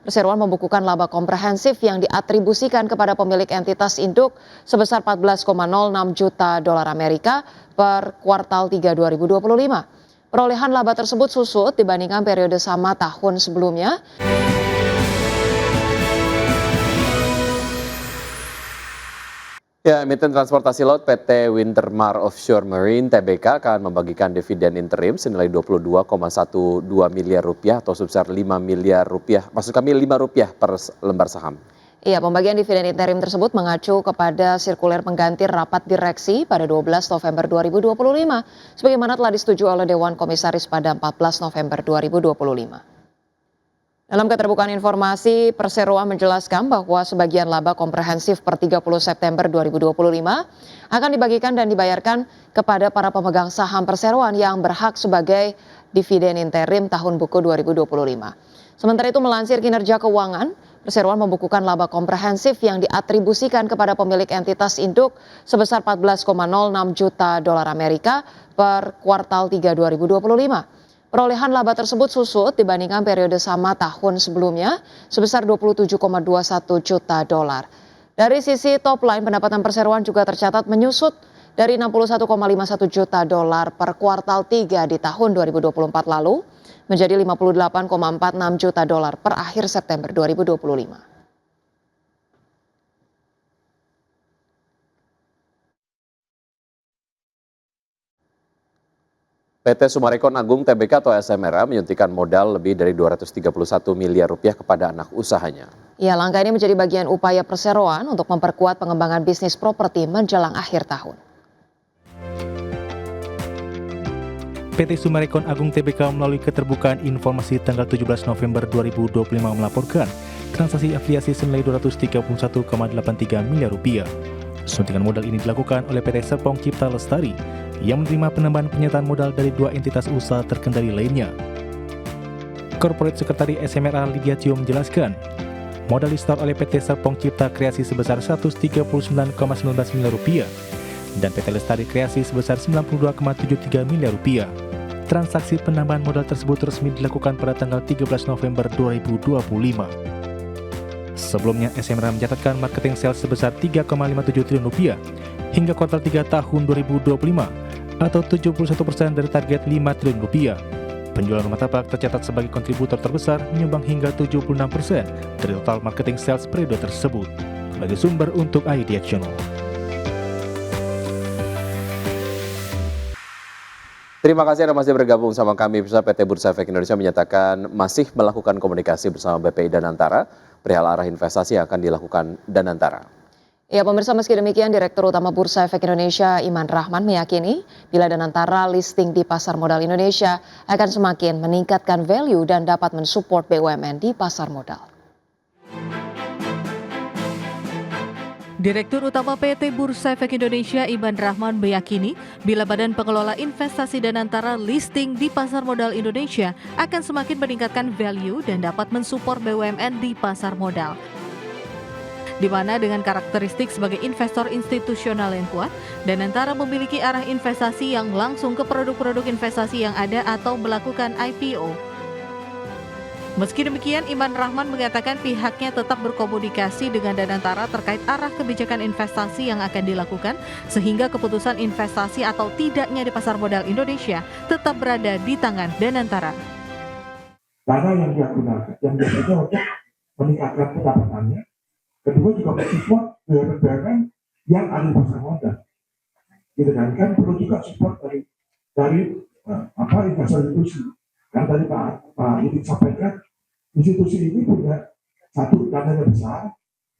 Perseroan membukukan laba komprehensif yang diatribusikan kepada pemilik entitas induk sebesar 14,06 juta dolar Amerika per kuartal 3 2025. Perolehan laba tersebut susut dibandingkan periode sama tahun sebelumnya. Ya, emiten transportasi laut PT Wintermar Offshore Marine (TBK) akan membagikan dividen interim senilai 22,12 miliar rupiah atau sebesar 5 miliar rupiah, maksud kami Rp5 per lembar saham. Iya, pembagian dividen interim tersebut mengacu kepada sirkuler pengganti rapat direksi pada 12 November 2025, sebagaimana telah disetujui oleh Dewan Komisaris pada 14 November 2025. Dalam keterbukaan informasi, Perseroan menjelaskan bahwa sebagian laba komprehensif per 30 September 2025 akan dibagikan dan dibayarkan kepada para pemegang saham Perseroan yang berhak sebagai dividen interim tahun buku 2025. Sementara itu melansir kinerja keuangan, Perseroan membukukan laba komprehensif yang diatribusikan kepada pemilik entitas induk sebesar 14,06 juta dolar Amerika per kuartal 3 2025. Perolehan laba tersebut susut dibandingkan periode sama tahun sebelumnya sebesar 27,21 juta dolar. Dari sisi top line, pendapatan Perseroan juga tercatat menyusut dari 61,51 juta dolar per kuartal 3 di tahun 2024 lalu menjadi 58,46 juta dolar per akhir September 2025. PT Summarecon Agung Tbk atau SMRA menyuntikkan modal lebih dari 231 miliar rupiah kepada anak usahanya. Ya, langkah ini menjadi bagian upaya Perseroan untuk memperkuat pengembangan bisnis properti menjelang akhir tahun. PT Summarecon Agung Tbk melalui keterbukaan informasi tanggal 17 November 2025 melaporkan transaksi afiliasi senilai 231,83 miliar rupiah. Suntikan modal ini dilakukan oleh PT Serpong Cipta Lestari yang menerima penambahan penyertaan modal dari dua entitas usaha terkendali lainnya. Corporate Sekretari SMRA Lydia Tio menjelaskan, modal disetor oleh PT Serpong Cipta Kreasi sebesar 139,19 miliar rupiah dan PT Lestari Kreasi sebesar 92,73 miliar rupiah. Transaksi penambahan modal tersebut resmi dilakukan pada tanggal 13 November 2025. Sebelumnya, SMRA mencatatkan marketing sales sebesar 3,57 triliun rupiah hingga kuartal 3 tahun 2025 atau 71% dari target 5 triliun rupiah. Penjualan rumah tapak tercatat sebagai kontributor terbesar menyumbang hingga 76% dari total marketing sales periode tersebut. Sebagai sumber untuk ID Channel. Terima kasih Anda masih bergabung sama kami. PT Bursa Efek Indonesia menyatakan masih melakukan komunikasi bersama BPI Danantara perihal arah investasi yang akan dilakukan Danantara. Ya, pemirsa, meski demikian Direktur Utama Bursa Efek Indonesia Iman Rahman meyakini bila Danantara listing di pasar modal Indonesia akan semakin meningkatkan value dan dapat mensupport BUMN di pasar modal. Direktur Utama PT Bursa Efek Indonesia Iman Rahman meyakini bila Badan Pengelola Investasi Danantara listing di pasar modal Indonesia akan semakin meningkatkan value dan dapat mensupport BUMN di pasar modal. Di mana dengan karakteristik sebagai investor institusional yang kuat, Danantara memiliki arah investasi yang langsung ke produk-produk investasi yang ada atau melakukan IPO. Meski demikian, Iman Rahman mengatakan pihaknya tetap berkomunikasi dengan Danantara terkait arah kebijakan investasi yang akan dilakukan, sehingga keputusan investasi atau tidaknya di pasar modal Indonesia tetap berada di tangan Danantara. Dana yang dia gunakan, yang dia punya untuk meningkatkan pendapatannya. Kedua juga mensupport BUMN yang ada di pasar modal. Gitu kan perlu juga support dari investor institusi. Karena tadi Pak Idik sampaikan, institusi ini punya satu dananya besar,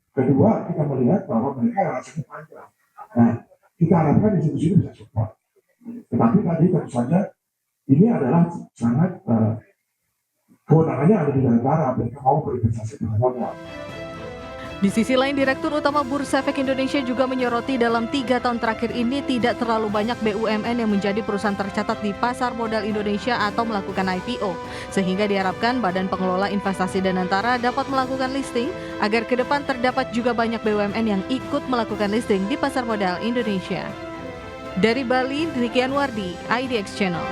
kedua kita melihat bahwa mereka rasanya panjang. Nah, kita harapkan institusi ini bisa support. Tetapi tadi tentu saja ini adalah sangat kewenangannya ada di Danantara, mereka mau berinvestasi di modal. Di sisi lain, Direktur Utama Bursa Efek Indonesia juga menyoroti dalam 3 tahun terakhir ini tidak terlalu banyak BUMN yang menjadi perusahaan tercatat di pasar modal Indonesia atau melakukan IPO. Sehingga diharapkan Badan Pengelola Investasi Danantara dapat melakukan listing agar ke depan terdapat juga banyak BUMN yang ikut melakukan listing di pasar modal Indonesia. Dari Bali, demikian Wardi, IDX Channel.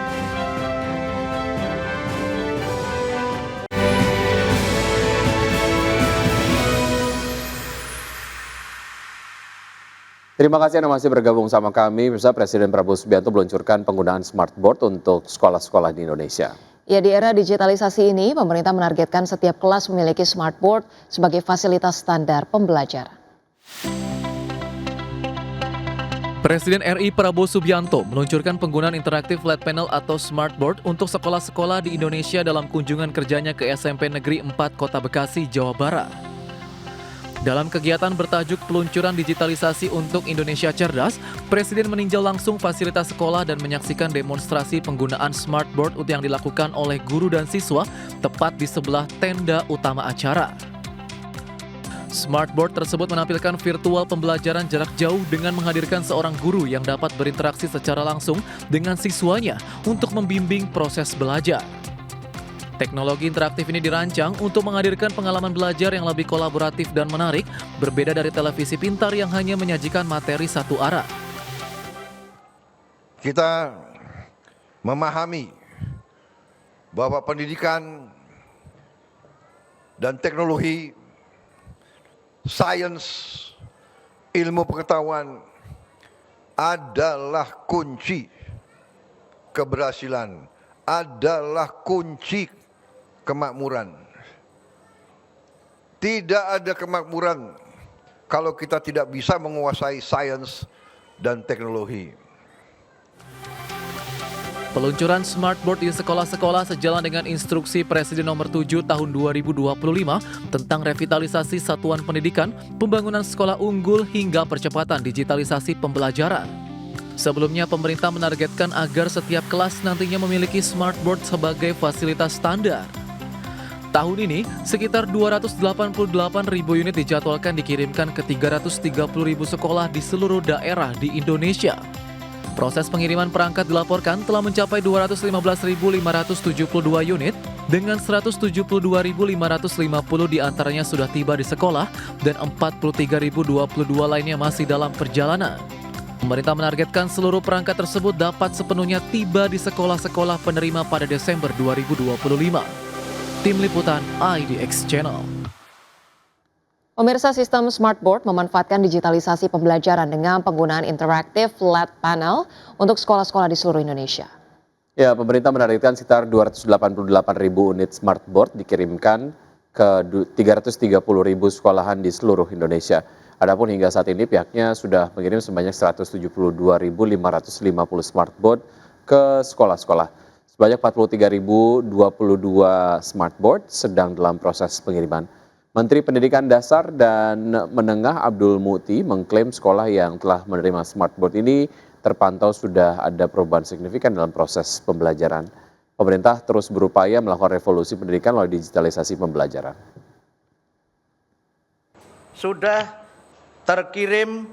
Terima kasih Anda masih bergabung sama kami. Pemirsa, Presiden Prabowo Subianto meluncurkan penggunaan smartboard untuk sekolah-sekolah di Indonesia. Ya, di era digitalisasi ini, pemerintah menargetkan setiap kelas memiliki smartboard sebagai fasilitas standar pembelajaran. Presiden RI Prabowo Subianto meluncurkan penggunaan interaktif flat panel atau smartboard untuk sekolah-sekolah di Indonesia dalam kunjungan kerjanya ke SMP Negeri 4 Kota Bekasi, Jawa Barat. Dalam kegiatan bertajuk Peluncuran Digitalisasi untuk Indonesia Cerdas, Presiden meninjau langsung fasilitas sekolah dan menyaksikan demonstrasi penggunaan smartboard yang dilakukan oleh guru dan siswa tepat di sebelah tenda utama acara. Smartboard tersebut menampilkan virtual pembelajaran jarak jauh dengan menghadirkan seorang guru yang dapat berinteraksi secara langsung dengan siswanya untuk membimbing proses belajar. Teknologi interaktif ini dirancang untuk menghadirkan pengalaman belajar yang lebih kolaboratif dan menarik, berbeda dari televisi pintar yang hanya menyajikan materi satu arah. Kita memahami bahwa pendidikan dan teknologi, sains, ilmu pengetahuan adalah kunci keberhasilan, adalah kunci kemakmuran. Tidak ada kemakmuran kalau kita tidak bisa menguasai sains dan teknologi. Peluncuran smartboard di sekolah-sekolah sejalan dengan instruksi Presiden nomor 7 tahun 2025 tentang revitalisasi satuan pendidikan, pembangunan sekolah unggul hingga percepatan digitalisasi pembelajaran. Sebelumnya, pemerintah menargetkan agar setiap kelas nantinya memiliki smartboard sebagai fasilitas standar. Tahun ini, sekitar 288.000 unit dijadwalkan dikirimkan ke 330.000 sekolah di seluruh daerah di Indonesia. Proses pengiriman perangkat dilaporkan telah mencapai 215.572 unit dengan 172.550 diantaranya sudah tiba di sekolah dan 43.022 lainnya masih dalam perjalanan. Pemerintah menargetkan seluruh perangkat tersebut dapat sepenuhnya tiba di sekolah-sekolah penerima pada Desember 2025. Tim Liputan IDX Channel. Pemirsa, sistem smartboard memanfaatkan digitalisasi pembelajaran dengan penggunaan interaktif flat panel untuk sekolah-sekolah di seluruh Indonesia. Ya, pemerintah menargetkan sekitar 288.000 unit smartboard dikirimkan ke 330.000 sekolahan di seluruh Indonesia. Adapun hingga saat ini pihaknya sudah mengirim sebanyak 172.550 smartboard ke sekolah-sekolah. Sebanyak 43.022 smartboard sedang dalam proses pengiriman. Menteri Pendidikan Dasar dan Menengah Abdul Muti mengklaim sekolah yang telah menerima smartboard ini terpantau sudah ada perubahan signifikan dalam proses pembelajaran. Pemerintah terus berupaya melakukan revolusi pendidikan melalui digitalisasi pembelajaran. Sudah terkirim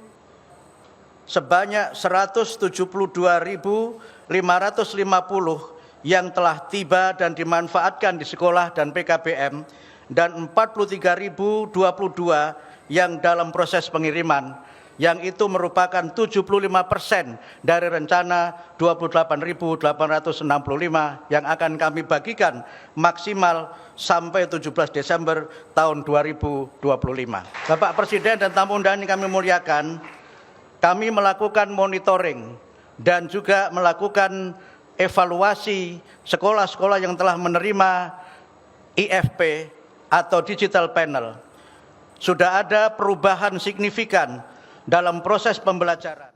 sebanyak 172.550 yang telah tiba dan dimanfaatkan di sekolah dan PKBM, dan 43.022 yang dalam proses pengiriman, yang itu merupakan 75% dari rencana 28.865 yang akan kami bagikan maksimal sampai 17 Desember tahun 2025. Bapak Presiden dan tamu undangan yang kami muliakan, kami melakukan monitoring dan juga melakukan evaluasi sekolah-sekolah yang telah menerima IFP atau digital panel. Sudah ada perubahan signifikan dalam proses pembelajaran.